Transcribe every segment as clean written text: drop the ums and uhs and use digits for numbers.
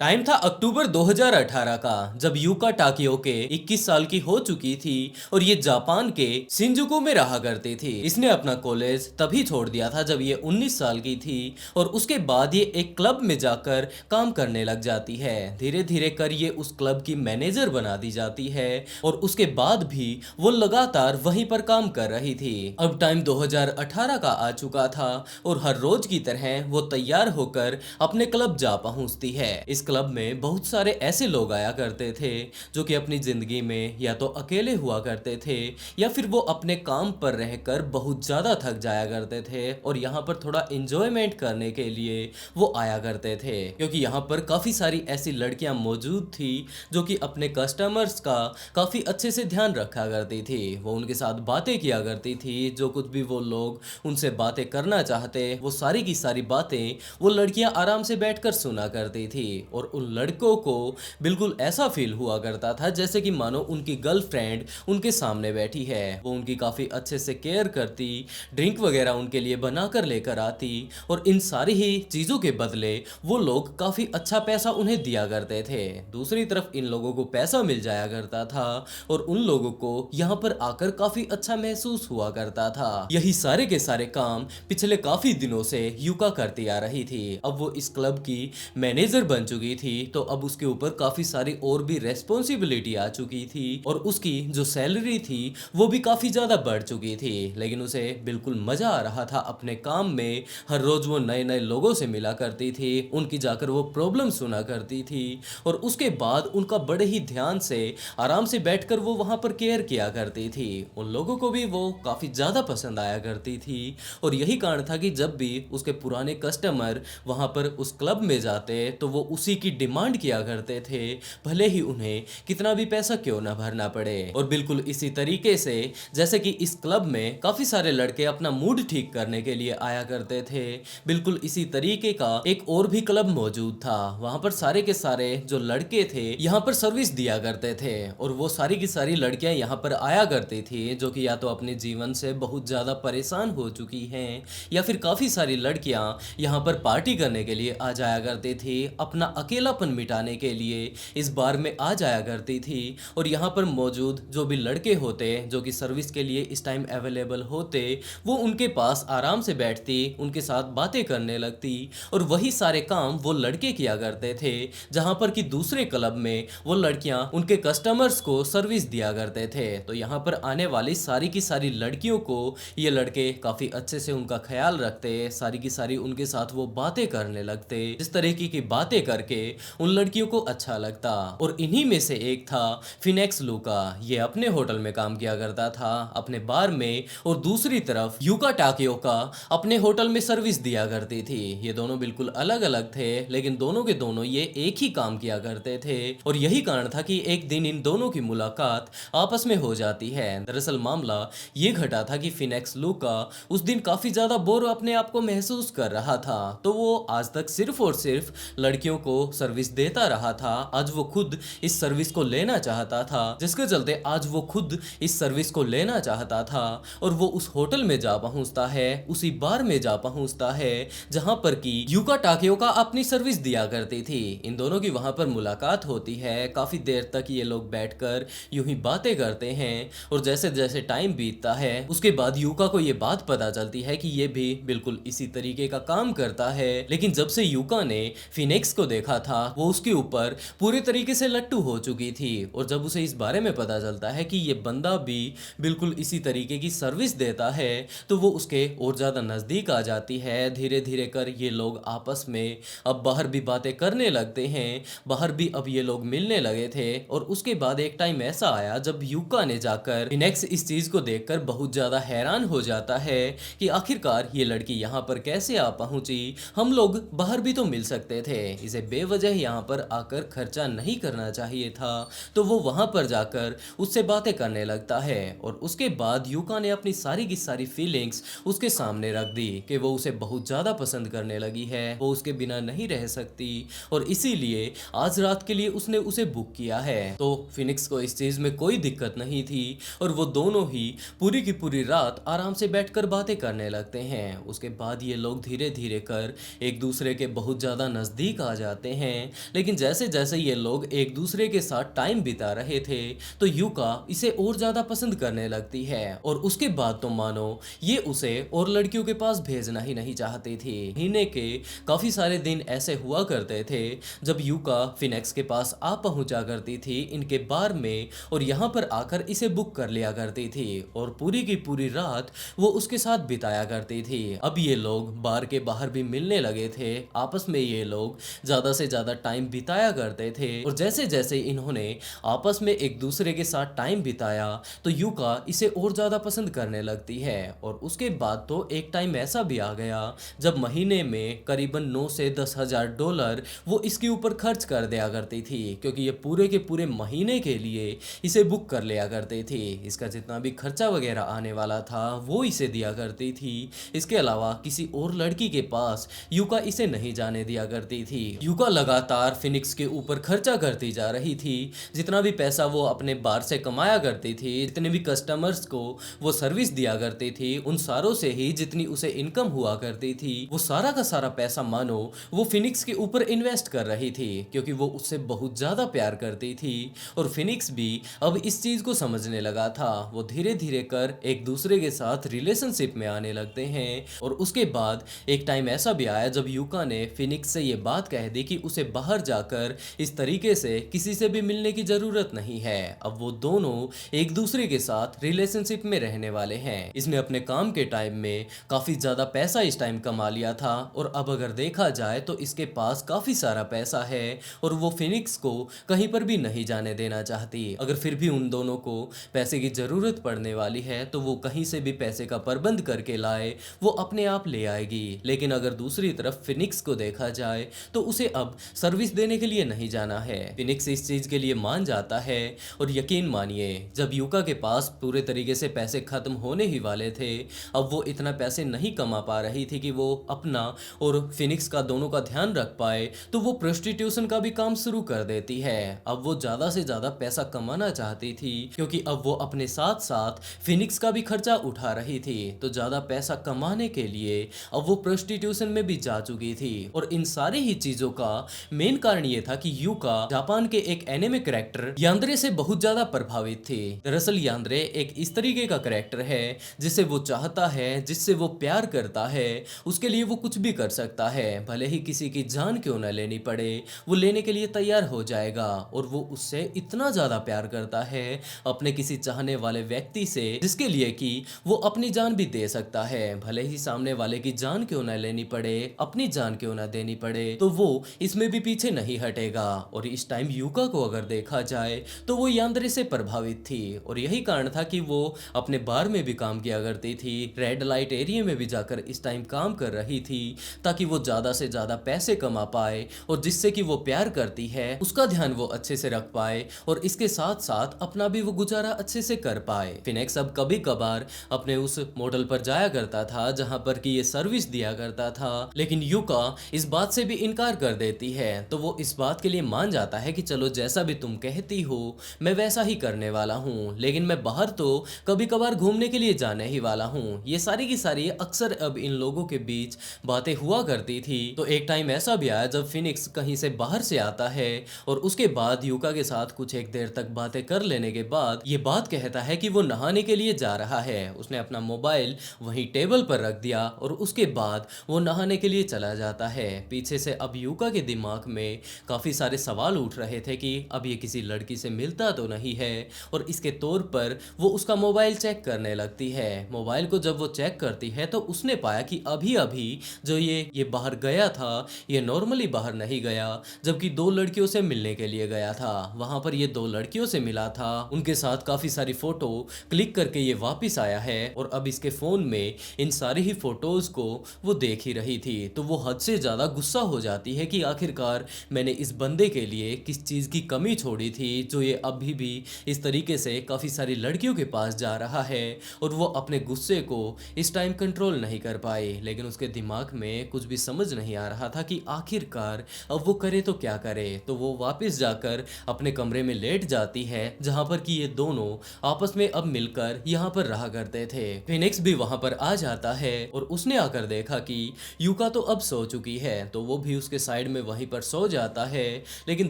Time था अक्टूबर 2018 का, जब यूका टाकियोके 21 साल की हो चुकी थी और ये जापान के शिंजुकू में रहा करती थी। इसने अपना कॉलेज तभी छोड़ दिया था जब ये 19 साल की थी और उसके बाद ये एक क्लब में जाकर काम करने लग जाती है। धीरे धीरे कर ये उस क्लब की मैनेजर बना दी जाती है और उसके बाद भी वो लगातार वहीं पर काम कर रही थी। अब टाइम 2018 का आ चुका था और हर रोज की तरह वो तैयार होकर अपने क्लब जा पहुंचती है। इस क्लब में बहुत सारे ऐसे लोग आया करते थे जो कि अपनी जिंदगी में या तो अकेले हुआ करते थे या फिर वो अपने काम पर रहकर बहुत ज्यादा थक जाया करते थे और यहाँ पर थोड़ा एंजॉयमेंट करने के लिए वो आया करते थे, क्योंकि यहाँ पर काफी सारी ऐसी लड़कियां मौजूद थी जो कि अपने कस्टमर्स का काफी अच्छे से ध्यान रखा करती थी। वो उनके साथ बातें किया करती थी, जो कुछ भी वो लोग उनसे बातें करना चाहते वो सारी की सारी बातें वो लड़कियां आराम से बैठकर सुना करती थी और उन लड़कों को बिल्कुल ऐसा फील हुआ करता था जैसे कि मानो उनकी गर्लफ्रेंड उनके सामने बैठी है। वो उनकी काफ़ी अच्छे से केयर करती, ड्रिंक वगैरह उनके लिए बनाकर लेकर आती और इन सारी ही चीज़ों के बदले वो लोग काफ़ी अच्छा पैसा उन्हें दिया करते थे। दूसरी तरफ इन लोगों को पैसा मिल जाया करता था और उन लोगों को यहाँ पर आकर काफ़ी अच्छा महसूस हुआ करता था। यही सारे के सारे काम पिछले काफ़ी दिनों से यूका करती आ रही थी। अब वो इस क्लब की मैनेजर बन चुकी थी तो अब उसके ऊपर काफी सारी और भी रेस्पॉन्सिबिलिटी आ चुकी थी और उसकी जो सैलरी थी वो भी काफी ज्यादा बढ़ चुकी थी। लेकिन उसे बिल्कुल मजा आ रहा था अपने काम में। हर रोज वो नए नए लोगों से मिला करती थी, उनकी जाकर वो प्रॉब्लम सुना करती थी और उसके बाद उनका बड़े ही ध्यान से आराम से बैठकर वो वहां पर केयर किया करती थी। उन लोगों को भी वो काफी ज्यादा पसंद आया करती थी और यही कारण था कि जब भी उसके पुराने कस्टमर वहां पर उस क्लब में जाते तो वो उसी की डिमांड किया करते थे, भले ही उन्हें कितना भी पैसा क्यों ना भरना पड़े। और बिल्कुल इसी तरीके से जैसे कि इस क्लब में काफी सारे लड़के अपना मूड ठीक करने के लिए आया करते थे, बिल्कुल इसी तरीके का एक और भी क्लब मौजूद था। वहां पर सारे के सारे जो लड़के थे यहाँ पर सर्विस दिया करते थे और वो सारी की सारी लड़कियां यहाँ पर आया करती थी जो कि या तो अपने जीवन से बहुत ज्यादा परेशान हो चुकी हैं या फिर काफी सारी लड़कियां यहाँ पर पार्टी करने के लिए आ जाया करती थी, अपना अकेलापन मिटाने के लिए इस बार में आ जाया करती थी। और यहाँ पर मौजूद जो भी लड़के होते जो कि सर्विस के लिए इस टाइम अवेलेबल होते वो उनके पास आराम से बैठती, उनके साथ बातें करने लगती और वही सारे काम वो लड़के किया करते थे जहाँ पर कि दूसरे क्लब में वो लड़कियाँ उनके कस्टमर्स को सर्विस दिया करते थे। तो यहाँ पर आने वाली सारी की सारी लड़कियों को ये लड़के काफ़ी अच्छे से उनका ख्याल रखते, सारी की सारी उनके साथ वो बातें करने लगते, जिस तरीके की बातें करके उन लड़कियों को अच्छा लगता। और इन्हीं में से एक था फिनेक्स लूका। ये अपने होटल में काम किया करता था, अपने बार में, और दूसरी तरफ यूका टाकियोका अपने होटल में सर्विस दिया करती थी। ये दोनों बिल्कुल अलग अलग थे लेकिन दोनों के दोनों ये एक ही काम किया करते थे और यही कारण था कि एक दिन इन दोनों की मुलाकात आपस में हो जाती है। दरअसल मामला ये घटा था कि फिनेक्स लूका उस दिन काफी ज्यादा बोर अपने आप को महसूस कर रहा था, तो वो आज तक सिर्फ और सिर्फ लड़कियों को सर्विस देता रहा था। आज वो खुद इस सर्विस को लेना चाहता था, जिसके चलते आज वो खुद इस सर्विस को लेना चाहता था और वो उस होटल में जा पहुंचता है, उसी बार में जा पहुंचता है जहां पर कि यूका टाकियोका अपनी सर्विस दिया करती थी। इन दोनों की वहां पर मुलाकात होती है, काफी देर तक ये लोग बैठकर यूं ही बातें करते हैं और जैसे जैसे टाइम बीतता है उसके बाद यूका को ये बात पता चलती है कि ये भी बिल्कुल इसी तरीके का काम करता है। लेकिन जब से यूका ने फिनिक्स को देखा था वो उसके ऊपर पूरे तरीके से लट्टू हो चुकी थी और जब उसे इस बारे में पता चलता है कि ये बंदा भी बिल्कुल इसी तरीके की सर्विस देता है तो वो उसके और ज्यादा नजदीक आ जाती है। धीरे धीरे कर ये लोग आपस में अब बाहर भी बातें करने लगते हैं, बाहर भी अब ये लोग मिलने लगे थे और उसके बाद एक टाइम ऐसा आया जब यूका ने जाकर फिनेक्स इस चीज को देखकर बहुत ज्यादा हैरान हो जाता है कि आखिरकार ये लड़की यहाँ पर कैसे आ पहुंची, हम लोग बाहर भी तो मिल सकते थे, इसे बेवजह यहाँ पर आकर खर्चा नहीं करना चाहिए था। तो वो वहां पर जाकर उससे बातें करने लगता है और उसके बाद यूका ने अपनी सारी की सारी फीलिंग्स उसके सामने रख दी कि वो उसे बहुत ज्यादा पसंद करने लगी है, वो उसके बिना नहीं रह सकती और इसीलिए आज रात के लिए उसने उसे बुक किया है। तो फिनिक्स को इस चीज में कोई दिक्कत नहीं थी और वो दोनों ही पूरी की पूरी रात आराम से बैठकर बातें करने लगते हैं। उसके बाद ये लोग धीरे धीरे कर एक दूसरे के बहुत ज्यादा नजदीक आ जाते करते हैं। लेकिन जैसे जैसे ये लोग एक दूसरे के साथ टाइम बिता रहे थे तो यूका इसे और ज्यादा पसंद करने लगती है और उसके बाद तो मानो ये उसे और लड़कियों के पास भेजना ही नहीं चाहती थी। महीने के काफी सारे दिन ऐसे हुआ करते थे जब यूका फिनिक्स के पास आ पहुंचा करती थी इनके बार में और यहाँ पर आकर इसे बुक कर लिया करती थी और पूरी की पूरी रात वो उसके साथ बिताया करती थी। अब ये लोग बार के बाहर भी मिलने लगे थे, आपस में ये लोग ज्यादा से ज्यादा टाइम बिताया करते थे और जैसे जैसे इन्होंने आपस में एक दूसरे के साथ टाइम बिताया तो यूका इसे और ज्यादा पसंद करने लगती है। और उसके बाद तो एक टाइम ऐसा भी आ गया जब महीने में करीबन 9 से 10,000 डॉलर वो इसके ऊपर खर्च कर दिया करती थी क्योंकि ये पूरे के पूरे महीने के लिए इसे बुक कर लिया करती थी। इसका जितना भी खर्चा वगैरह आने वाला था वो इसे दिया करती थी। इसके अलावा किसी और लड़की के पास यूका इसे नहीं जाने दिया करती थी। यूका लगातार फिनिक्स के ऊपर खर्चा करती जा रही थी। जितना भी पैसा वो अपने बार से कमाया करती थी, जितने भी कस्टमर्स को वो सर्विस दिया करती थी, उन सारों से ही जितनी उसे इनकम हुआ करती थी वो सारा का सारा पैसा मानो वो फिनिक्स के ऊपर इन्वेस्ट कर रही थी क्योंकि वो उससे बहुत ज्यादा प्यार करती थी। और फिनिक्स भी अब इस चीज को समझने लगा था। वो धीरे धीरे कर एक दूसरे के साथ रिलेशनशिप में आने लगते हैं और उसके बाद एक टाइम ऐसा भी आया जब यूका ने फिनिक्स से ये बात कह दी कि उसे बाहर जाकर इस तरीके से किसी से भी मिलने की जरूरत नहीं है। अब वो दोनों एक दूसरे के साथ रिलेशनशिप में रहने वाले हैं। इसने अपने काम के टाइम में काफी ज्यादा पैसा इस टाइम कमा लिया था और अब अगर देखा जाए तो इसके पास काफी सारा पैसा है और वो फिनिक्स को कहीं पर भी नहीं जाने देना चाहती। अगर फिर भी उन दोनों को पैसे की जरूरत पड़ने वाली है तो वो कहीं से भी पैसे का प्रबंध करके लाए, वो अपने आप ले आएगी। लेकिन अगर दूसरी तरफ फिनिक्स को देखा जाए तो उसे अब सर्विस देने के लिए नहीं जाना है। फिनिक्स इस चीज के लिए मान जाता है और यकीन मानिए जब यूका के पास पूरे तरीके से पैसे खत्म होने ही वाले थे, अब वो इतना पैसे नहीं कमा पा रही थी कि वो अपना और फिनिक्स का दोनों का ध्यान रख पाए, तो वो प्रोस्टिट्यूशन का भी काम शुरू कर देती है। अब वो ज्यादा से ज्यादा पैसा कमाना चाहती थी क्योंकि अब वो अपने साथ साथ फिनिक्स का भी खर्चा उठा रही थी। तो ज्यादा पैसा कमाने के लिए अब वो प्रोस्टिट्यूशन में भी जा चुकी थी। और इन सारी ही चीजों का मेन कारण ये था कि यूका जापान के एक एनिमे कैरेक्टर यांद्रे से बहुत ज्यादा प्रभावित थी। दरअसल यांद्रे एक इस तरीके का कैरेक्टर है जिसे वो चाहता है, जिससे वो प्यार करता है, उसके लिए वो कुछ भी कर सकता है, भले ही किसी की जान क्यों न लेनी पड़े वो लेने के लिए तैयार हो जाएगा। और वो उससे इतना ज्यादा प्यार करता है अपने किसी चाहने वाले व्यक्ति से जिसके लिए कि वो अपनी जान भी दे सकता है, भले ही सामने वाले की जान क्यों न लेनी पड़े, अपनी जान क्यों न देनी पड़े, तो वो इसमें भी पीछे नहीं हटेगा। और इस टाइम यूका को अगर देखा जाए तो वो यांद्रे से प्रभावित थी और यही कारण था कि वो अपने बार में भी काम किया करती थी, रेड लाइट एरिया में भी जाकर इस टाइम काम कर रही थी ताकि वो ज्यादा से ज्यादा पैसे कमा पाए और जिससे कि वो प्यार करती है उसका ध्यान वो अच्छे से रख पाए और इसके साथ साथ अपना भी वो गुजारा अच्छे से कर पाए। फिनिक्स अब कभी कभार अपने उस मॉडल पर जाया करता था जहां पर कि ये सर्विस दिया करता था, लेकिन यूका इस बात से भी इनकार कर देती है। तो वो इस बात के लिए मान जाता है कि चलो जैसा भी तुम कहती हो मैं वैसा ही करने वाला हूँ, लेकिन मैं बाहर तो कभी कभार घूमने के लिए जाने ही वाला हूँ। ये सारी की सारी अक्सर अब इन लोगों के बीच बातें हुआ करती थी। तो एक टाइम ऐसा भी आया जब फिनिक्स कहीं से बाहर से आता है और उसके बाद यूका के साथ कुछ एक देर तक बातें कर लेने के बाद ये बात कहता है कि वो नहाने के लिए जा रहा है। उसने अपना मोबाइल वहीं टेबल पर रख दिया और उसके बाद वो नहाने के लिए चला जाता है। पीछे से अब यूका के दिमाग में काफी सारे सवाल उठ रहे थे कि अब ये किसी लड़की से मिलता तो नहीं है और इसके तौर पर वो उसका मोबाइल चेक करने लगती है। मोबाइल को जब वो चेक करती है तो उसने पाया कि अभी अभी जो ये बाहर गया था ये नॉर्मली बाहर नहीं गया, जबकि दो लड़कियों से मिलने के लिए गया था। वहां पर ये दो लड़कियों से मिला था, उनके साथ काफी सारी फोटो क्लिक करके ये वापस आया है और अब इसके फोन में इन सारी ही फोटोज को वो देख ही रही थी। तो वो हद से ज्यादा गुस्सा हो जाती है कि आखिरकार मैंने इस बंदे के लिए किस चीज की कमी छोड़ी थी जो ये अभी भी इस तरीके से काफी सारी लड़कियों के पास जा रहा है। और वो अपने गुस्से को इस टाइम कंट्रोल नहीं कर पाई, लेकिन उसके दिमाग में कुछ भी समझ नहीं आ रहा था कि आखिरकार अब वो करे तो क्या करे। तो वो वापस जाकर अपने कमरे में लेट जाती है जहां पर कि ये दोनों आपस में अब मिलकर यहाँ पर रहा करते थे। फिनिक्स भी वहां पर आ जाता है और उसने आकर देखा कि यूका तो अब सो चुकी है, तो वो भी उसके साइड में वहीं पर सो जाता है। लेकिन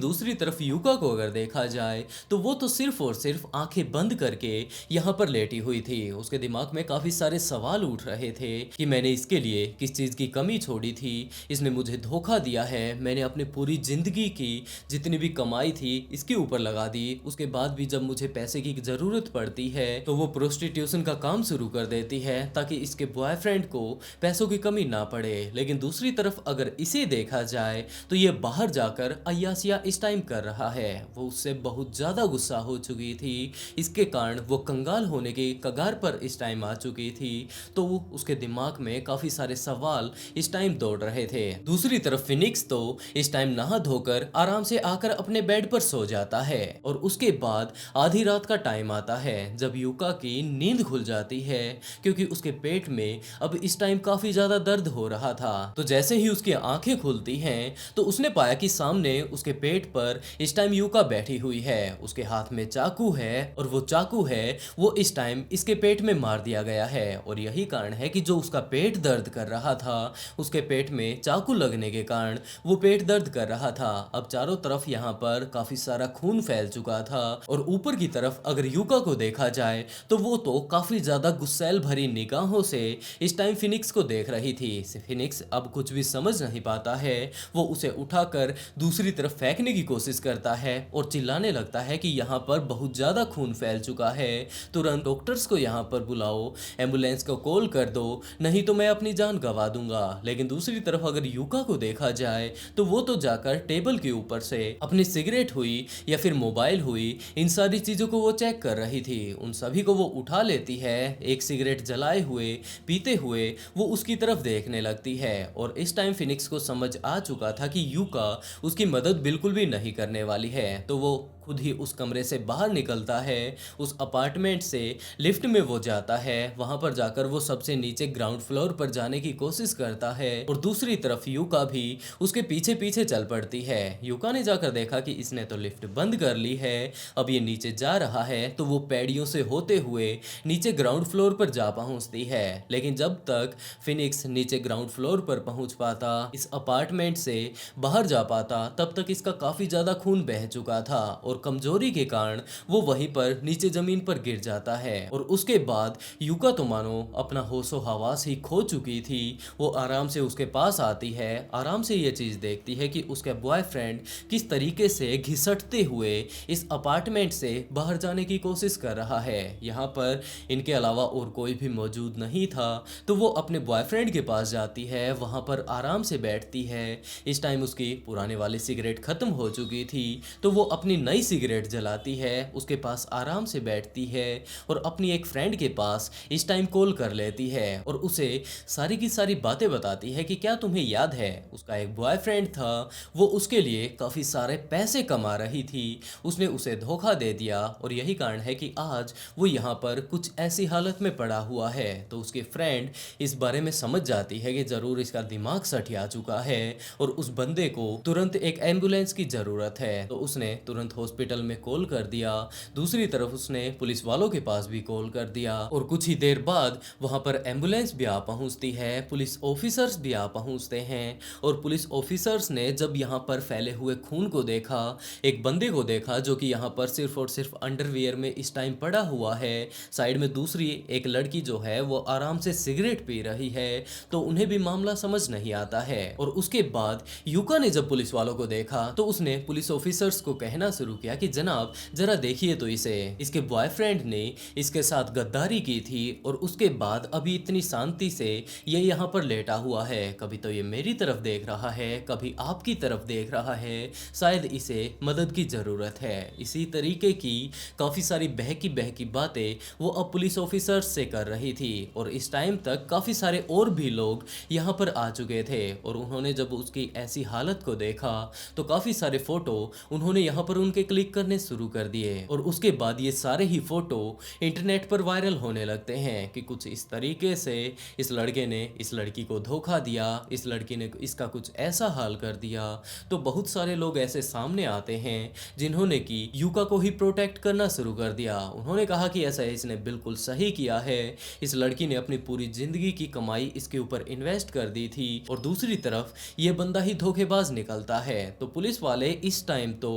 दूसरी तरफ यूका को अगर देखा जाए तो वो तो सिर्फ और सिर्फ आंखें बंद करके यहाँ पर लेटी हुई थी। उसके दिमाग में काफी सारे सवाल उठ रहे थे कि मैंने इसके लिए किस चीज की कमी छोड़ी थी, इसने मुझे धोखा दिया है, मैंने अपनी पूरी जिंदगी की जितनी भी कमाई थी इसके ऊपर लगा दी, उसके बाद भी जब मुझे पैसे की जरूरत पड़ती है तो वो प्रोस्टिट्यूशन का काम शुरू कर देती है ताकि इसके बॉयफ्रेंड को पैसों की कमी ना पड़े। लेकिन दूसरी तरफ अगर इसे देखा जाए तो ये बाहर जाकर अय्यासियां इस टाइम कर रहा है। वो उससे बहुत ज्यादा गुस्सा हो चुकी थी, इसके कारण वो कंगाल होने के कगार पर इस टाइम आ चुकी थी। तो उसके दिमाग में काफी सारे सवाल इस टाइम दौड़ रहे थे। दूसरी तरफ फिनिक्स तो इस टाइम नहा धोकर आराम से आकर अपने बेड पर सो जाता है और उसके बाद आधी रात का टाइम आता है जब यूका की नींद खुल जाती है क्योंकि उसके पेट में अब इस टाइम काफी ज्यादा दर्द हो रहा था। तो जैसे ही उसकी आंखें खुलती हैं तो उसने पाया कि सामने उसके पेट पर इस टाइम यूका बैठी हुई है, उसके हाथ में चाकू है और वो चाकू है वो इस टाइम इसके पेट में मार दिया गया है। और यही कारण है कि जो उसका पेट दर्द कर रहा था उसके पेट में चाकू लगने के कारण वो पेट दर्द कर रहा था। अब चारों तरफ यहाँ पर काफी सारा खून फैल चुका था और ऊपर की तरफ अगर यूका को देखा जाए तो वो तो काफी ज्यादा गुस्सैल भरी निगाहों से इस टाइम फिनिक्स को देख रही थी। फिनिक्स अब कुछ भी समझ नहीं पाता है, वो उसे उठाकर दूसरी तरफ फेंकने की कोशिश करता है और चिल्लाने लगता है कि यहाँ पर बहुत ज्यादा खून फैल चुका है, तुरंत डॉक्टर्स को यहाँ पर बुलाओ, एम्बुलेंस को कॉल कर दो, नहीं तो मैं अपनी जान गंवा दूंगा। लेकिन दूसरी तरफ अगर यूका को देखा जाए तो वो तो जाकर टेबल के ऊपर से अपनी सिगरेट हुई या फिर मोबाइल हुई, इन सारी चीजों को वो चेक कर रही थी। उन सभी को वो उठा लेती है, एक सिगरेट जलाए हुए पीते हुए वो उसकी तरफ देखने लगती है। और इस टाइम फिनिक्स को समझ आ चुका था कि यूका उसकी मदद बिल्कुल भी नहीं करने वाली है, तो वो खुद ही उस कमरे से बाहर निकलता है, उस अपार्टमेंट से लिफ्ट में वो जाता है, वहां पर जाकर वो सबसे नीचे ग्राउंड फ्लोर पर जाने की कोशिश करता है और दूसरी तरफ यूका भी उसके पीछे पीछे चल पड़ती है। यूका ने जाकर देखा कि इसने तो लिफ्ट बंद कर ली है, अब ये नीचे जा रहा है, तो वो पैड़ियों से होते हुए नीचे ग्राउंड फ्लोर पर जा पहुंचती है। लेकिन जब तक फिनिक्स नीचे ग्राउंड फ्लोर पर पहुंच पाता, इस अपार्टमेंट से बाहर जा पाता, तब तक इसका काफी ज्यादा खून बह चुका था और कमजोरी के कारण वो वहीं पर नीचे जमीन पर गिर जाता है। और उसके बाद यूका तो मानो अपना होशो हवास ही खो चुकी थी। वो आराम से उसके पास आती है, आराम से ये चीज देखती है कि उसका बॉयफ्रेंड किस तरीके से घिसटते हुए इस अपार्टमेंट से बाहर जाने की कोशिश कर रहा है। यहाँ पर इनके अलावा और कोई भी मौजूद नहीं था, तो वो अपने बॉयफ्रेंड के पास जाती है, वहां पर आराम से बैठती है। इस टाइम उसकी पुराने वाली सिगरेट खत्म हो चुकी थी, तो वो अपनी नई सिगरेट जलाती है, उसके पास आराम से बैठती है और अपनी एक फ्रेंड के पास इस टाइम कॉल कर लेती है और उसे सारी की सारी बातें बताती है कि क्या तुम्हें याद है उसका एक बॉयफ्रेंड था, वो उसके लिए काफी सारे पैसे कमा रही थी, उसने उसे धोखा दे दिया और यही कारण है कि आज वो यहाँ पर कुछ ऐसी हालत में पड़ा हुआ है। तो उसकी फ्रेंड इस बारे में समझ जाती है कि जरूर इसका दिमाग सठिया चुका है और उस बंदे को तुरंत एक एम्बुलेंस की जरूरत है। तो उसने तुरंत हॉस्पिटल में कॉल कर दिया, दूसरी तरफ उसने पुलिस वालों के पास भी कॉल कर दिया और कुछ ही देर बाद वहां पर एम्बुलेंस भी आ पहुंचती है, पुलिस ऑफिसर्स भी आ पहुंचते हैं। और पुलिस ऑफिसर्स ने जब यहाँ पर फैले हुए खून को देखा, एक बंदे को देखा जो कि यहाँ पर सिर्फ और सिर्फ अंडरवियर में इस टाइम पड़ा हुआ है, साइड में दूसरी एक लड़की जो है वो आराम से सिगरेट पी रही है, तो उन्हें भी मामला समझ नहीं आता है। और उसके बाद यूका ने जब पुलिस वालों को देखा तो उसने पुलिस ऑफिसर्स को कहना शुरू किया कि जनाब जरा देखिए तो इसे, इसके बॉयफ्रेंड ने इसके साथ गद्दारी की थी और उसके बाद अभी इतनी शांति से ये यहाँ पर लेटा हुआ है, कभी तो ये मेरी तरफ देख रहा है, कभी आपकी तरफ देख रहा है, शायद इसे मदद की जरूरत है। इसी तरीके की काफी सारी बहकी बातें वो अब पुलिस ऑफिसर्स से कर रही थी और इस टाइम तक काफी सारे और भी लोग यहाँ पर आ चुके थे और उन्होंने जब उसकी ऐसी हालत को देखा तो काफी सारे फोटो उन्होंने यहाँ पर उनके क्लिक करने शुरू कर दिए और उसके बाद ये सारे ही फोटो इंटरनेट पर वायरल होने लगते हैं कि कुछ इस तरीके से इस लड़के ने इस लड़की को धोखा दिया, इस लड़की ने इसका कुछ ऐसा हाल कर दिया। तो बहुत सारे लोग ऐसे सामने आते हैं जिन्होंने कि यूका को ही प्रोटेक्ट करना शुरू कर दिया। उन्होंने कहा कि ऐसा इसने बिल्कुल सही किया है, इस लड़की ने अपनी पूरी जिंदगी की कमाई इसके ऊपर इन्वेस्ट कर दी थी और दूसरी तरफ ये बंदा ही धोखेबाज निकलता है। तो पुलिस वाले इस टाइम तो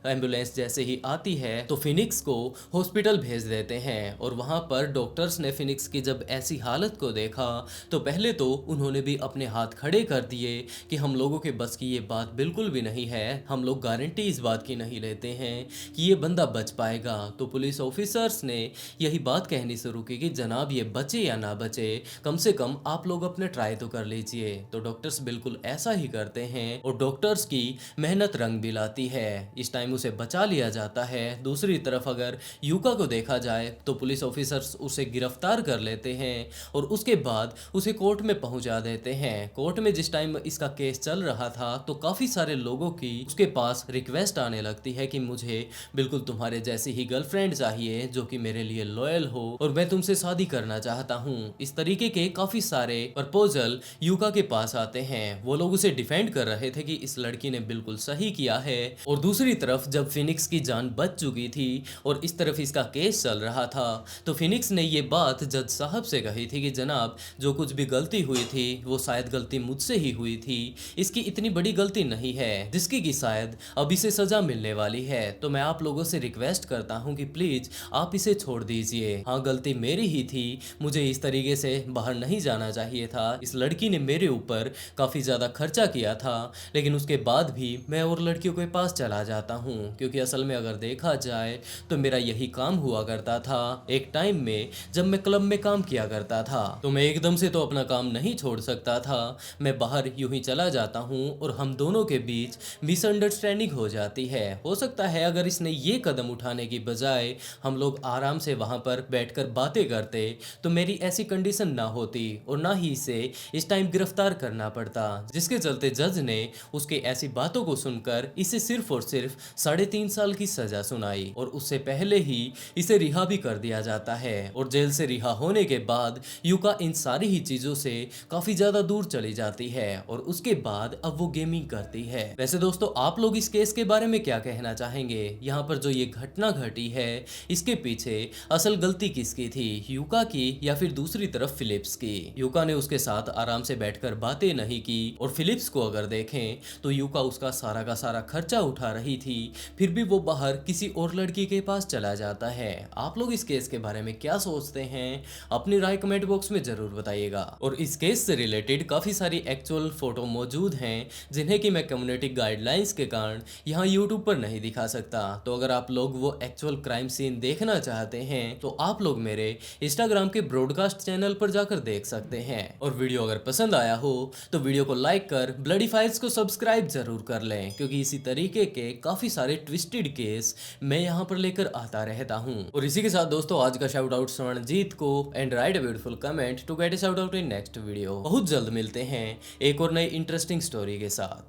एम्बुलेंस जैसे ही आती है तो फिनिक्स को हॉस्पिटल भेज देते हैं और वहां पर डॉक्टर्स ने फिनिक्स की जब ऐसी हालत को देखा तो पहले तो उन्होंने भी अपने हाथ खड़े कर दिए कि हम लोगों के बस की ये बात बिल्कुल भी नहीं है, हम लोग गारंटी इस बात की नहीं लेते हैं कि ये बंदा बच पाएगा। तो पुलिस ऑफिसर्स ने यही बात कहनी शुरू की कि जनाब ये बचे या ना बचे, कम से कम आप लोग अपने ट्राई तो कर लीजिए। तो डॉक्टर्स बिल्कुल ऐसा ही करते हैं और डॉक्टर्स की मेहनत रंग भी लाती है, इस टाइम उसे बचा लिया जाता है। दूसरी तरफ अगर यूका को देखा जाए तो पुलिस ऑफिसर्स उसे गिरफ्तार कर लेते हैं और उसके बाद उसे कोर्ट में पहुंचा देते हैं। कोर्ट में जिस टाइम इसका केस चल रहा था तो काफी सारे लोगों की उसके पास रिक्वेस्ट आने लगती है कि मुझे बिल्कुल तुम्हारे जैसी ही गर्लफ्रेंड चाहिए जो कि मेरे लिए लॉयल हो और मैं तुमसे शादी करना चाहता हूँ। इस तरीके के काफी सारे प्रपोजल यूका के पास आते हैं। वो लोग उसे डिफेंड कर रहे थे कि इस लड़की ने बिल्कुल सही किया है और दूसरी तरफ जब फिनिक्स की जान बच चुकी थी और इस तरफ इसका केस चल रहा था तो फिनिक्स ने ये बात जज साहब से कही थी कि जनाब जो कुछ भी गलती हुई थी वो शायद गलती मुझसे ही हुई थी, इसकी इतनी बड़ी गलती नहीं है जिसकी कि शायद अब इसे सजा मिलने वाली है। तो मैं आप लोगों से रिक्वेस्ट करता हूँ कि प्लीज आप इसे छोड़ दीजिए। हाँ गलती मेरी ही थी, मुझे इस तरीके से बाहर नहीं जाना चाहिए था, इस लड़की ने मेरे ऊपर काफी ज्यादा खर्चा किया था लेकिन उसके बाद भी मैं और लड़कियों के पास चला जाता हूँ क्योंकि असल में अगर देखा जाए तो मेरा यही काम हुआ करता था। एक टाइम में जब मैं क्लब में काम किया करता था तो मैं एकदम से तो अपना काम नहीं छोड़ सकता था, मैं बाहर यूं ही चला जाता हूँ और हम दोनों के बीच मिसअंडरस्टैंडिंग हो जाती है। हो सकता है अगर इसने ये कदम उठाने की बजाय हम लोग आराम से वहां पर बैठकर बातें करते तो मेरी ऐसी कंडीशन ना होती और ना ही इसे इस टाइम गिरफ्तार करना पड़ता, जिसके चलते जज ने उसके ऐसी बातों को सुनकर इसे सिर्फ और सिर्फ 3.5 साल की सजा सुनाई और उससे पहले ही इसे रिहा भी कर दिया जाता है। और जेल से रिहा होने के बाद यूका इन सारी ही चीजों से काफी ज्यादा दूर चली जाती है और उसके बाद अब वो गेमिंग करती है। वैसे दोस्तों आप लोग इस केस के बारे में क्या कहना चाहेंगे? यहाँ पर जो ये घटना घटी है इसके पीछे असल गलती किसकी थी, यूका की या फिर दूसरी तरफ फिलिप्स की? यूका ने उसके साथ आराम से बैठकर बातें नहीं की और फिलिप्स को अगर देखें तो यूका उसका सारा का सारा खर्चा उठा रही थी, फिर भी वो बाहर किसी और लड़की के पास चला जाता है। आप लोग इस केस के बारे में क्या सोचते हैं? अपनी राय कमेंट बॉक्स में जरूर बताइएगा। और इस केस से रिलेटेड काफी सारी एक्चुअल फोटो मौजूद हैं जिन्हें कि मैं कम्युनिटी गाइडलाइंस के कारण यहाँ यूट्यूब पर नहीं दिखा सकता। तो अगर आप लोग वो एक्चुअल क्राइम सीन देखना चाहते हैं तो आप लोग मेरे इंस्टाग्राम के ब्रॉडकास्ट चैनल पर जाकर देख सकते हैं। और वीडियो अगर पसंद आया हो तो वीडियो को लाइक कर ब्लडी फाइल्स को सब्सक्राइब जरूर कर लें क्योंकि इसी तरीके के काफी सारे ट्विस्टेड केस मैं यहाँ पर लेकर आता रहता हूँ। और इसी के साथ दोस्तों आज का शाउट आउट स्वर्णजीत को and write a beautiful comment to get a shout out in next video. बहुत जल्द मिलते हैं एक और नई इंटरेस्टिंग स्टोरी के साथ।